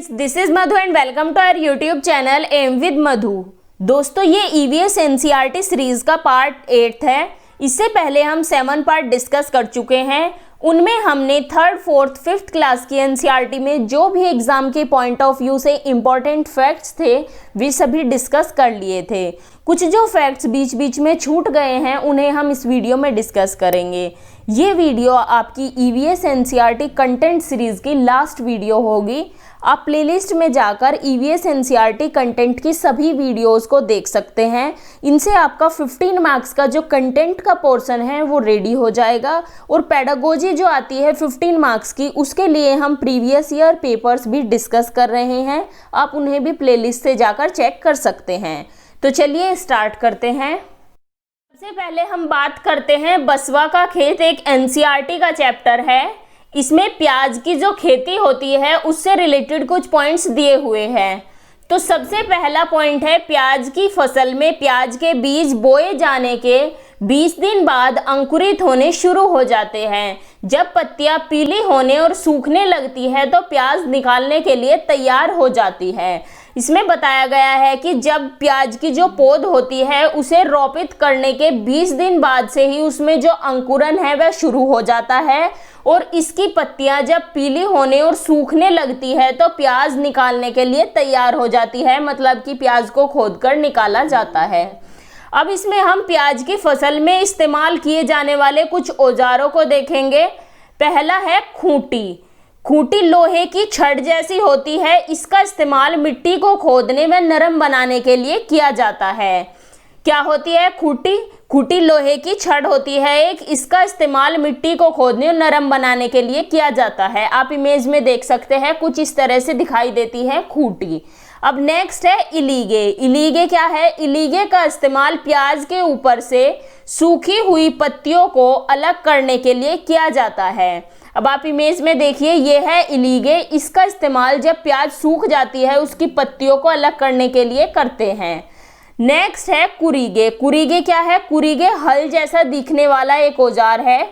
Friends, this is Madhu and welcome to our YouTube channel M with Madhu. दोस्तों, ये EVS NCERT series का part 8 है। इससे पहले हम 7 पार्ट डिस्कस कर चुके हैं। उनमें हमने 3rd, 4th, 5th क्लास की एनसीईआरटी में जो भी एग्जाम के पॉइंट ऑफ व्यू से इम्पॉर्टेंट फैक्ट्स थे वे सभी डिस्कस कर लिए थे। कुछ जो फैक्ट्स बीच बीच में छूट गए हैं उन्हें हम इस वीडियो में डिस्कस करेंगे। ये वीडियो आपकी ईवीएस एनसीईआरटी कंटेंट सीरीज की लास्ट वीडियो होगी। आप प्लेलिस्ट में जाकर ईवीएस एनसीईआरटी कंटेंट की सभी वीडियोस को देख सकते हैं। इनसे आपका 15 मार्क्स का जो कंटेंट का पोर्शन है वो रेडी हो जाएगा और पेडागोजी जो आती है 15 मार्क्स की, उसके लिए हम प्रीवियस ईयर पेपर्स भी डिस्कस कर रहे हैं। आप उन्हें भी प्लेलिस्ट से जाकर चेक कर सकते हैं। तो चलिए स्टार्ट करते हैं। सबसे पहले हम बात करते हैं बसवा का खेत, एक एनसीईआरटी का चैप्टर है। इसमें प्याज की जो खेती होती है उससे रिलेटेड कुछ पॉइंट्स दिए हुए हैं। तो सबसे पहला पॉइंट है, प्याज की फसल में प्याज के बीज बोए जाने के 20 दिन बाद अंकुरित होने शुरू हो जाते हैं। जब पत्तियां पीली होने और सूखने लगती है तो प्याज निकालने के लिए तैयार हो जाती है। इसमें बताया गया है कि जब प्याज की जो पौध होती है उसे रोपित करने के 20 दिन बाद से ही उसमें जो अंकुरन है वह शुरू हो जाता है और इसकी पत्तियां जब पीली होने और सूखने लगती है तो प्याज निकालने के लिए तैयार हो जाती है। मतलब कि प्याज को खोदकर निकाला जाता है। अब इसमें हम प्याज की फसल में इस्तेमाल किए जाने वाले कुछ औजारों को देखेंगे। पहला है खूंटी। खूंटी लोहे की छड़ जैसी होती है। इसका इस्तेमाल मिट्टी को खोदने व नरम बनाने के लिए किया जाता है। क्या होती है खूंटी? खूंटी लोहे की छड़ होती है एक। इसका इस्तेमाल मिट्टी को खोदने और नरम बनाने के लिए किया जाता है। आप इमेज में देख सकते हैं, कुछ इस तरह से दिखाई देती है खूंटी। अब नेक्स्ट है इलीगे। इलीगे क्या है? इलीगे का इस्तेमाल प्याज के ऊपर से सूखी हुई पत्तियों को अलग करने के लिए किया जाता है। अब आप इमेज में देखिए, ये है इलीगे। इसका इस्तेमाल जब प्याज सूख जाती है उसकी पत्तियों को अलग करने के लिए करते हैं। नेक्स्ट है कुरीगे। कुरीगे क्या है? कुरीगे हल जैसा दिखने वाला एक औजार है।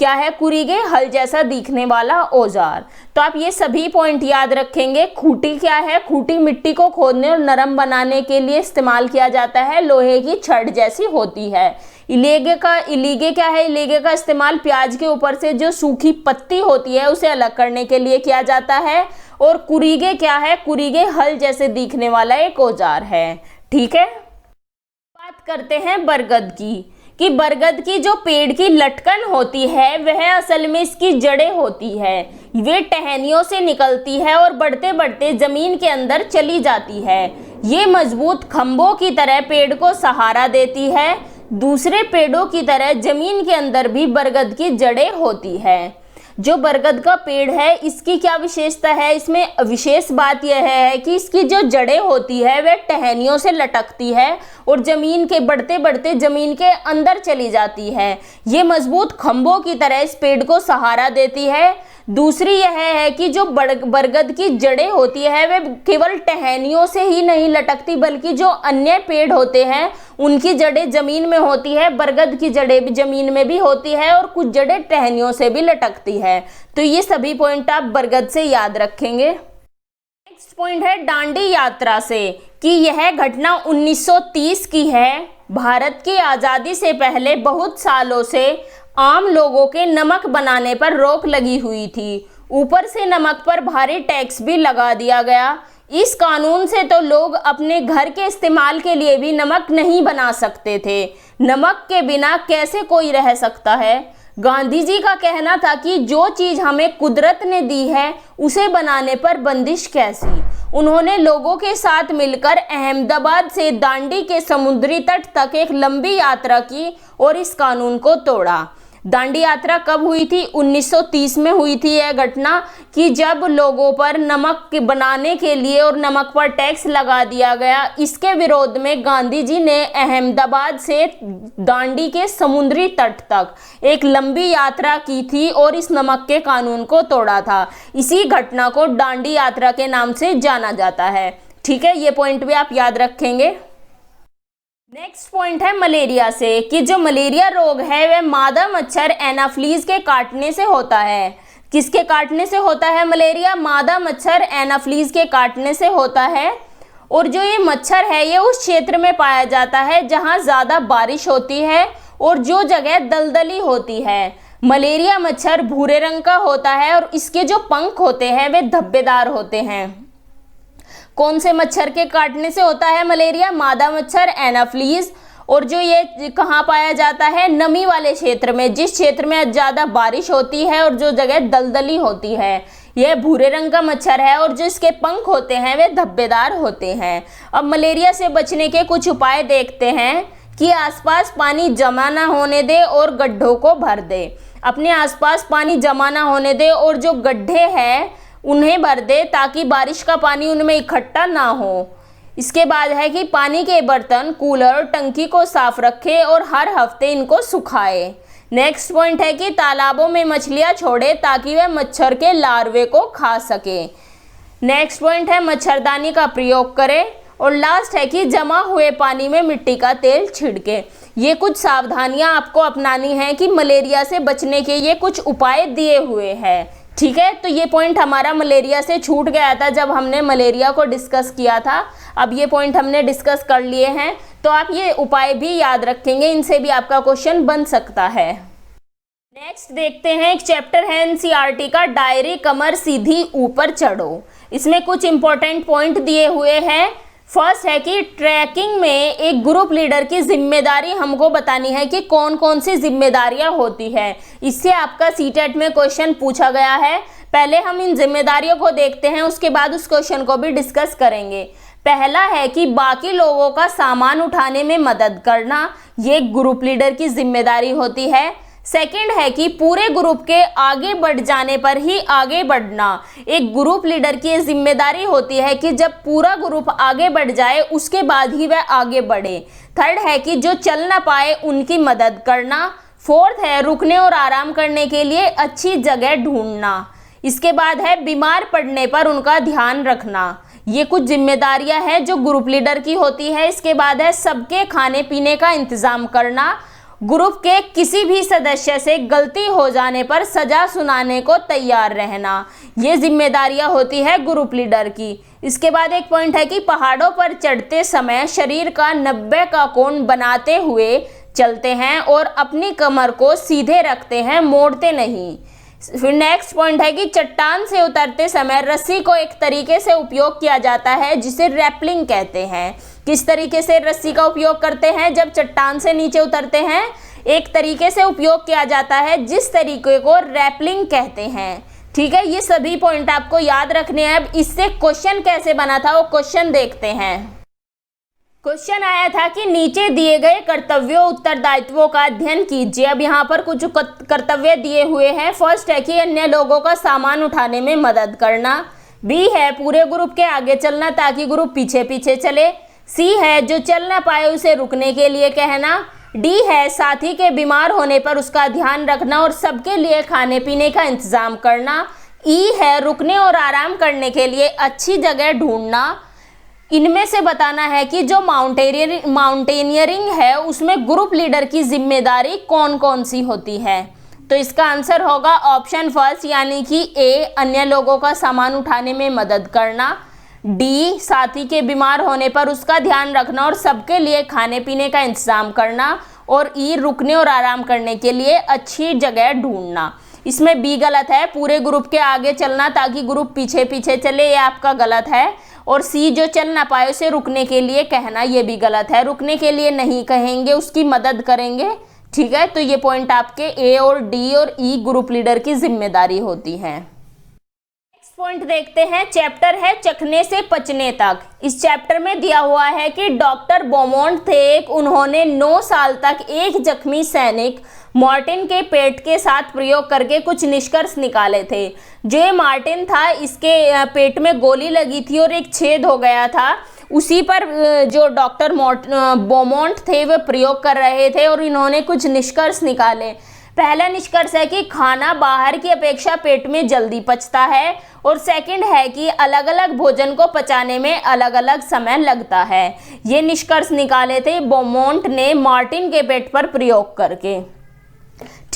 क्या है कुरीगे? हल जैसा दिखने वाला औजार। तो आप ये सभी पॉइंट याद रखेंगे। खूंटी क्या है? खूंटी मिट्टी को खोदने और नरम बनाने के लिए इस्तेमाल किया जाता है। लोहे की छड़ जैसी होती है। इलीगे क्या है? इलीगे का इस्तेमाल प्याज के ऊपर से जो सूखी पत्ती होती है उसे अलग करने के लिए किया जाता है। और कुरीगे क्या है? कुरीगे हल जैसे दिखने वाला एक औजार है। ठीक है, बात करते हैं बरगद की, कि बरगद की जो पेड़ की लटकन होती है वह असल में इसकी जड़ें होती है। वे टहनियों से निकलती है और बढ़ते बढ़ते जमीन के अंदर चली जाती है। ये मजबूत खंभों की तरह पेड़ को सहारा देती है। दूसरे पेड़ों की तरह जमीन के अंदर भी बरगद की जड़ें होती है। जो बरगद का पेड़ है इसकी क्या विशेषता है? इसमें विशेष बात यह है कि इसकी जो जड़ें होती है वह टहनियों से लटकती है और जमीन के बढ़ते बढ़ते जमीन के अंदर चली जाती है। ये मजबूत खंभों की तरह इस पेड़ को सहारा देती है। दूसरी यह है कि जो बरगद की जड़ें होती है वे केवल टहनियों से ही नहीं लटकती बल्कि जो अन्य पेड़ होते हैं उनकी जड़ें जमीन में होती है। बरगद की जड़ें भी जमीन में भी होती है और कुछ जड़ें टहनियों से भी लटकती है। तो ये सभी पॉइंट आप बरगद से याद रखेंगे। नेक्स्ट पॉइंट है दांडी यात्रा से, कि यह घटना 1930 की है। भारत की आज़ादी से पहले बहुत सालों से आम लोगों के नमक बनाने पर रोक लगी हुई थी। ऊपर से नमक पर भारी टैक्स भी लगा दिया गया। इस कानून से तो लोग अपने घर के इस्तेमाल के लिए भी नमक नहीं बना सकते थे। नमक के बिना कैसे कोई रह सकता है? गांधी जी का कहना था कि जो चीज़ हमें कुदरत ने दी है उसे बनाने पर बंदिश कैसी। उन्होंने लोगों के साथ मिलकर अहमदाबाद से दांडी के समुद्री तट तक एक लंबी यात्रा की और इस कानून को तोड़ा। दांडी यात्रा कब हुई थी? 1930 में हुई थी यह घटना, कि जब लोगों पर नमक बनाने के लिए और नमक पर टैक्स लगा दिया गया। इसके विरोध में गांधी जी ने अहमदाबाद से दांडी के समुद्री तट तक एक लंबी यात्रा की थी और इस नमक के कानून को तोड़ा था। इसी घटना को दांडी यात्रा के नाम से जाना जाता है। ठीक है, ये पॉइंट भी आप याद रखेंगे। नेक्स्ट पॉइंट है मलेरिया से, कि जो मलेरिया रोग है वह मादा मच्छर एनाफ्लीज के काटने से होता है। किसके काटने से होता है मलेरिया? मादा मच्छर एनाफ्लीज के काटने से होता है। और जो ये मच्छर है ये उस क्षेत्र में पाया जाता है जहाँ ज़्यादा बारिश होती है और जो जगह दलदली होती है। मलेरिया मच्छर भूरे रंग का होता है और इसके जो पंख होते हैं वे धब्बेदार होते हैं। कौन से मच्छर के काटने से होता है मलेरिया? मादा मच्छर एनाफ्लीज। और जो ये कहाँ पाया जाता है? नमी वाले क्षेत्र में, जिस क्षेत्र में ज़्यादा बारिश होती है और जो जगह दलदली होती है। यह भूरे रंग का मच्छर है और जो इसके पंख होते हैं वे धब्बेदार होते हैं। अब मलेरिया से बचने के कुछ उपाय देखते हैं कि आसपास पानी जमा ना होने दे और गड्ढों को भर दे। अपने आसपास पानी जमा ना होने दे और जो गड्ढे हैं उन्हें भर दे ताकि बारिश का पानी उनमें इकट्ठा ना हो। इसके बाद है कि पानी के बर्तन, कूलर, टंकी को साफ रखे और हर हफ्ते इनको सुखाए। नेक्स्ट पॉइंट है कि तालाबों में मछलियां छोड़े ताकि वे मच्छर के लार्वे को खा सके। नेक्स्ट पॉइंट है मच्छरदानी का प्रयोग करें। और लास्ट है कि जमा हुए पानी में मिट्टी का तेल छिड़के। ये कुछ सावधानियां आपको अपनानी है कि मलेरिया से बचने के ये कुछ उपाय दिए हुए हैं। ठीक है, तो ये पॉइंट हमारा मलेरिया से छूट गया था जब हमने मलेरिया को डिस्कस किया था। अब ये पॉइंट हमने डिस्कस कर लिए हैं, तो आप ये उपाय भी याद रखेंगे, इनसे भी आपका क्वेश्चन बन सकता है। नेक्स्ट देखते हैं, एक चैप्टर है एनसीईआरटी का, डायरी कमर सीधी ऊपर चढ़ो। इसमें कुछ इंपॉर्टेंट पॉइंट दिए हुए हैं। फर्स्ट है कि ट्रैकिंग में एक ग्रुप लीडर की जिम्मेदारी हमको बतानी है कि कौन कौन सी जिम्मेदारियां होती है। इससे आपका सीटेट में क्वेश्चन पूछा गया है। पहले हम इन जिम्मेदारियों को देखते हैं, उसके बाद उस क्वेश्चन को भी डिस्कस करेंगे। पहला है कि बाकी लोगों का सामान उठाने में मदद करना, ये ग्रुप लीडर की जिम्मेदारी होती है। सेकंड है कि पूरे ग्रुप के आगे बढ़ जाने पर ही आगे बढ़ना, एक ग्रुप लीडर की जिम्मेदारी होती है कि जब पूरा ग्रुप आगे बढ़ जाए उसके बाद ही वह आगे बढ़े। थर्ड है कि जो चल ना पाए उनकी मदद करना। फोर्थ है रुकने और आराम करने के लिए अच्छी जगह ढूंढना। इसके बाद है बीमार पड़ने पर उनका ध्यान रखना। ये कुछ जिम्मेदारियां हैं जो ग्रुप लीडर की होती है। इसके बाद है सबके खाने पीने का इंतजाम करना। ग्रुप के किसी भी सदस्य से गलती हो जाने पर सजा सुनाने को तैयार रहना, ये जिम्मेदारियां होती है ग्रुप लीडर की। इसके बाद एक पॉइंट है कि पहाड़ों पर चढ़ते समय शरीर का 90 का कोण बनाते हुए चलते हैं और अपनी कमर को सीधे रखते हैं, मोड़ते नहीं। फिर नेक्स्ट पॉइंट है कि चट्टान से उतरते समय रस्सी को एक तरीके से उपयोग किया जाता है जिसे रैपलिंग कहते हैं। किस तरीके से रस्सी का उपयोग करते हैं? जब चट्टान से नीचे उतरते हैं एक तरीके से उपयोग किया जाता है जिस तरीके को रैपलिंग कहते हैं। ठीक है, ये सभी पॉइंट आपको याद रखने हैं। अब इससे क्वेश्चन कैसे बना था वो क्वेश्चन देखते हैं। क्वेश्चन आया था कि नीचे दिए गए कर्तव्यों उत्तरदायित्वों का अध्ययन कीजिए। अब यहाँ पर कुछ कर्तव्य दिए हुए हैं। फर्स्ट है कि अन्य लोगों का सामान उठाने में मदद करना। बी है पूरे ग्रुप के आगे चलना ताकि ग्रुप पीछे पीछे चले। सी है जो चल ना पाए उसे रुकने के लिए कहना। डी है साथी के बीमार होने पर उसका ध्यान रखना और सबके लिए खाने पीने का इंतजाम करना। ई है रुकने और आराम करने के लिए अच्छी जगह ढूंढना। इनमें से बताना है कि जो माउंटेनियरिंग है उसमें ग्रुप लीडर की जिम्मेदारी कौन कौन सी होती है। तो इसका आंसर होगा ऑप्शन फर्स्ट यानी कि ए अन्य लोगों का सामान उठाने में मदद करना। डी साथी के बीमार होने पर उसका ध्यान रखना और सबके लिए खाने पीने का इंतजाम करना। और ई रुकने और आराम करने के लिए अच्छी जगह ढूंढना। इसमें बी गलत है, पूरे ग्रुप के आगे चलना ताकि ग्रुप पीछे पीछे चले, ये आपका गलत है। और सी जो चल ना पाए उसे रुकने के लिए कहना, ये भी गलत है। रुकने के लिए नहीं कहेंगे, उसकी मदद करेंगे। ठीक है, तो ये पॉइंट आपके ए और डी और ई ग्रुप लीडर की जिम्मेदारी होती है। नेक्स्ट पॉइंट देखते हैं, चैप्टर है चखने से पचने तक। इस चैप्टर में दिया हुआ है कि डॉक्टर बोमोंट थे, उन्होंने 9 साल तक एक जख्मी सैनिक मार्टिन के पेट के साथ प्रयोग करके कुछ निष्कर्ष निकाले थे। जो ये मार्टिन था इसके पेट में गोली लगी थी और एक छेद हो गया था, उसी पर जो डॉक्टर बोमोंट थे वे प्रयोग कर रहे थे और इन्होंने कुछ निष्कर्ष निकाले। पहला निष्कर्ष है कि खाना बाहर की अपेक्षा पेट में जल्दी पचता है। और सेकंड है कि अलग अलग भोजन को पचाने में अलग अलग समय लगता है। ये निष्कर्ष निकाले थे बोमोंट ने मार्टिन के पेट पर प्रयोग करके।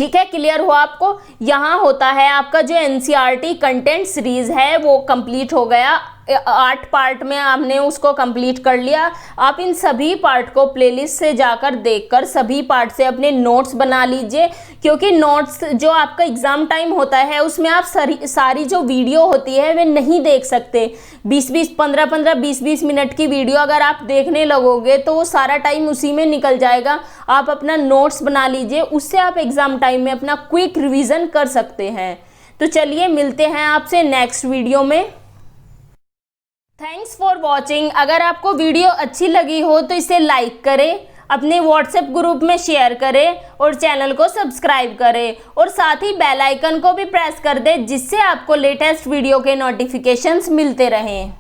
ठीक है, क्लियर हुआ आपको। यहाँ होता है आपका जो एनसीईआरटी कंटेंट सीरीज है वो कंप्लीट हो गया, 8 पार्ट में आपने उसको कंप्लीट कर लिया। आप इन सभी पार्ट को प्लेलिस्ट से जाकर देखकर सभी पार्ट से अपने नोट्स बना लीजिए, क्योंकि नोट्स जो आपका एग्जाम टाइम होता है उसमें आप सारी जो वीडियो होती है वे नहीं देख सकते। 15-15 20-20 मिनट की वीडियो अगर आप देखने लगोगे तो वो सारा टाइम उसी में निकल जाएगा। आप अपना नोट्स बना लीजिए, उससे आप एग्जाम टाइम में अपना क्विक रिवीजन कर सकते हैं। तो चलिए मिलते हैं आपसे नेक्स्ट वीडियो में। Thanks for watching. अगर आपको वीडियो अच्छी लगी हो तो इसे लाइक करें, अपने व्हाट्सएप ग्रुप में शेयर करें और चैनल को सब्सक्राइब करें और साथ ही बेल आइकन को भी प्रेस कर दें, जिससे आपको लेटेस्ट वीडियो के नोटिफिकेशंस मिलते रहें।